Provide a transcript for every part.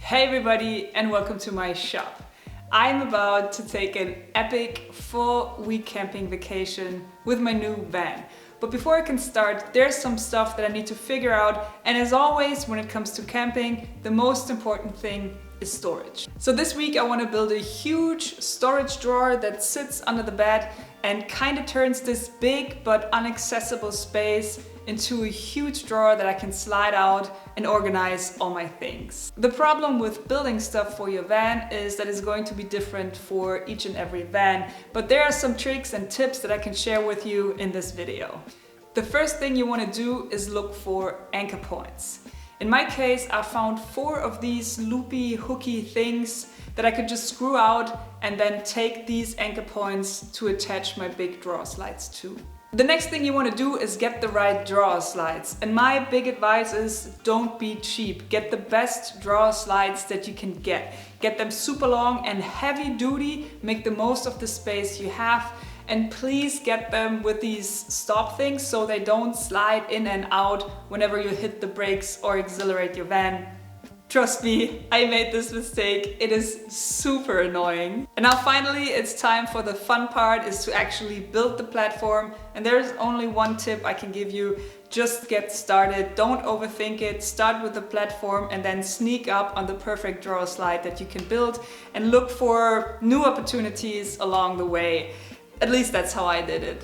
Hey everybody, and welcome to my shop. I'm about to take an epic 4-week camping vacation with my new van. But before I can start, there's some stuff that I need to figure out, and as always when it comes to camping, the most important thing is storage. So this week I want to build a huge storage drawer that sits under the bed and kind of turns this big but inaccessible space into a huge drawer that I can slide out and organize all my things. The problem with building stuff for your van is that it's going to be different for each and every van, but there are some tricks and tips that I can share with you in this video. The first thing you want to do is look for anchor points. In my case, I found 4 of these loopy, hooky things that I could just screw out and then take these anchor points to attach my big drawer slides to. The next thing you want to do is get the right drawer slides. And my big advice is don't be cheap. Get the best drawer slides that you can get. Get them super long and heavy duty. Make the most of the space you have. And please get them with these stop things so they don't slide in and out whenever you hit the brakes or accelerate your van. Trust me, I made this mistake. It is super annoying. And now finally, it's time for the fun part, is to actually build the platform. And there's only one tip I can give you. Just get started. Don't overthink it. Start with the platform and then sneak up on the perfect drawer slide that you can build and look for new opportunities along the way. At least that's how I did it.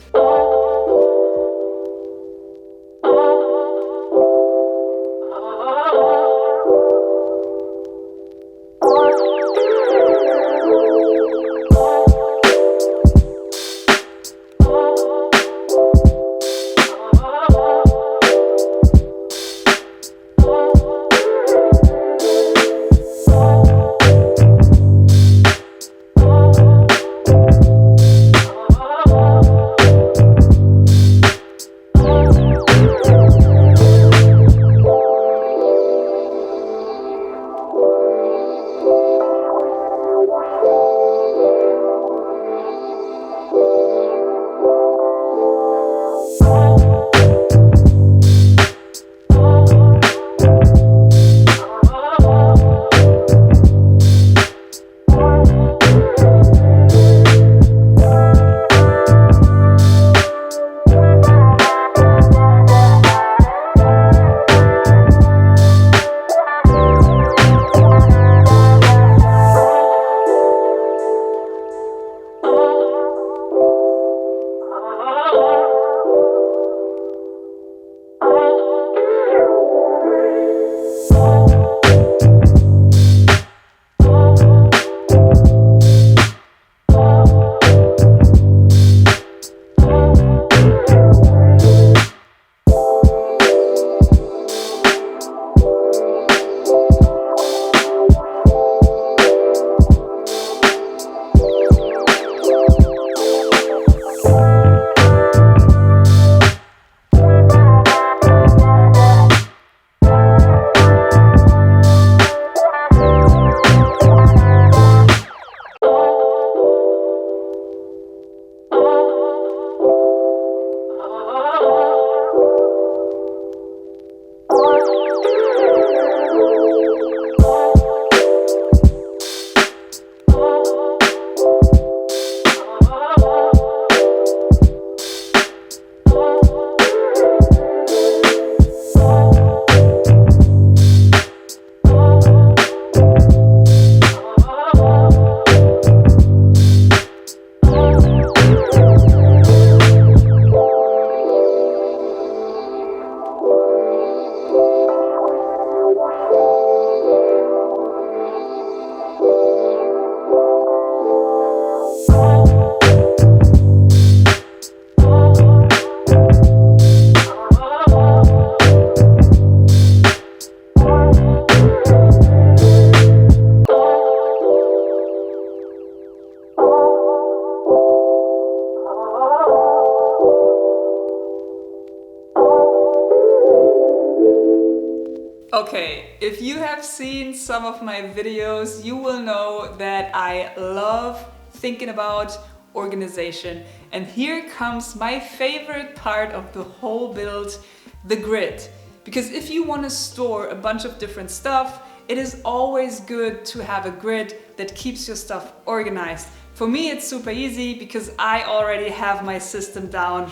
Okay, if you have seen some of my videos, you will know that I love thinking about organization. And here comes my favorite part of the whole build, the grid. Because if you want to store a bunch of different stuff it is always good to have a grid that keeps your stuff organized. For me, it's super easy because I already have my system down.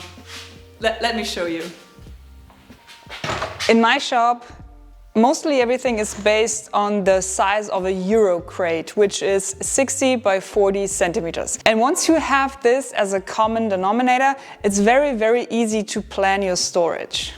Let me show you. In my shop, mostly everything is based on the size of a Euro crate, which is 60 by 40 centimeters. And once you have this as a common denominator, it's very, very easy to plan your storage.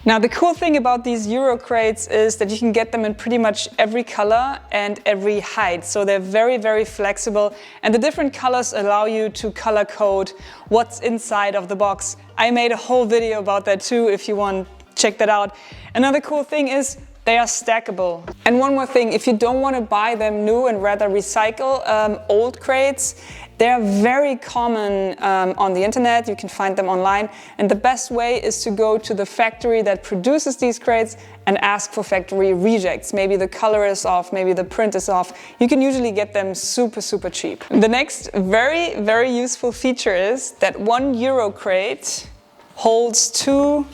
Now, the cool thing about these Euro crates is that you can get them in pretty much every color and every height. So they're very, very flexible, and the different colors allow you to color code what's inside of the box. I made a whole video about that too, if you want, check that out. Another cool thing is they are stackable. And one more thing, if you don't want to buy them new and rather recycle old crates, they're very common on the internet. You can find them online. And the best way is to go to the factory that produces these crates and ask for factory rejects. Maybe the color is off, maybe the print is off. You can usually get them super, super cheap. The next very, very useful feature is that 1 Euro crate holds 2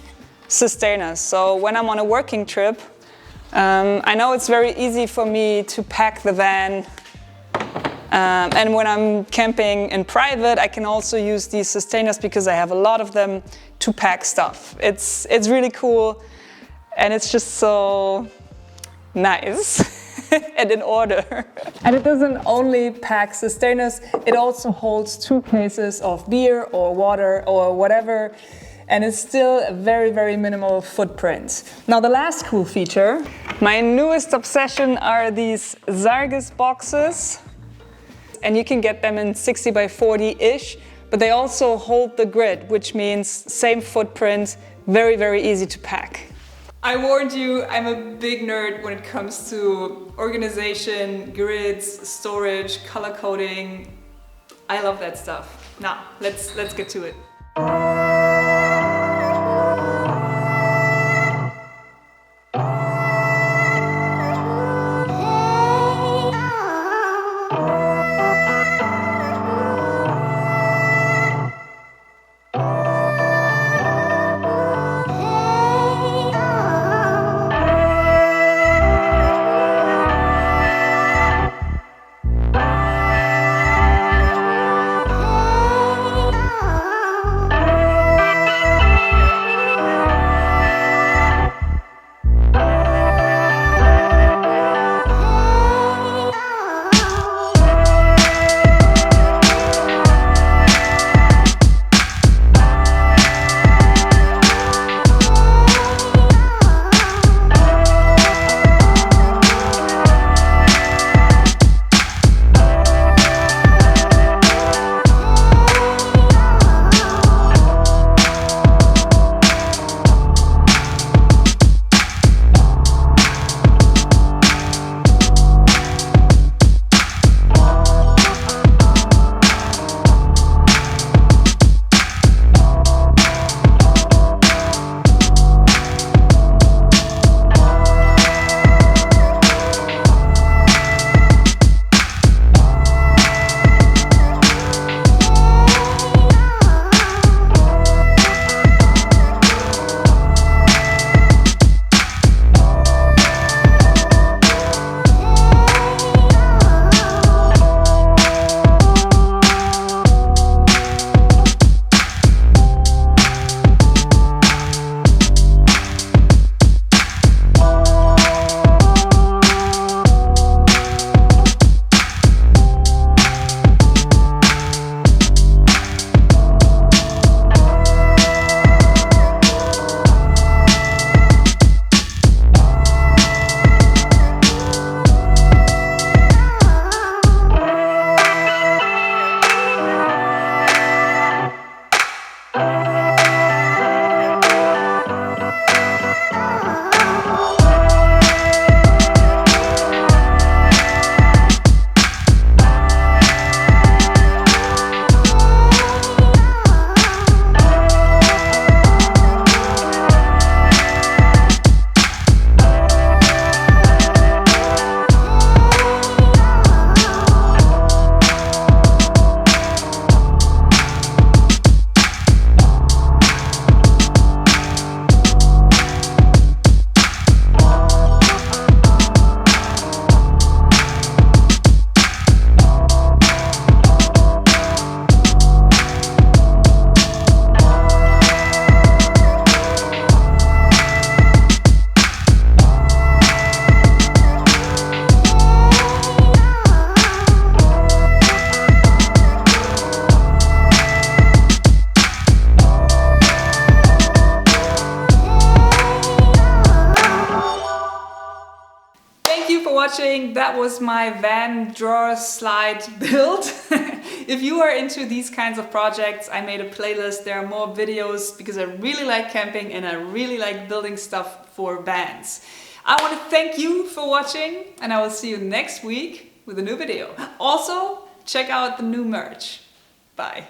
sustainers. So when I'm on a working trip, I know it's very easy for me to pack the van. And when I'm camping in private, I can also use these sustainers because I have a lot of them to pack stuff. It's really cool, and it's just so nice and in order. And it doesn't only pack sustainers, it also holds 2 cases of beer or water or whatever, and it's still a very, very minimal footprint. Now, the last cool feature, my newest obsession, are these Zargis boxes. And you can get them in 60 by 40-ish, but they also hold the grid, which means same footprint, very, very easy to pack. I warned you, I'm a big nerd when it comes to organization, grids, storage, color coding. I love that stuff. Now, let's get to it. watching. That was my van drawer slide build. If you are into these kinds of projects, I made a playlist. There are more videos because I really like camping and I really like building stuff for vans. I want to thank you for watching, and I will see you next week with a new video. Also, check out the new merch. Bye.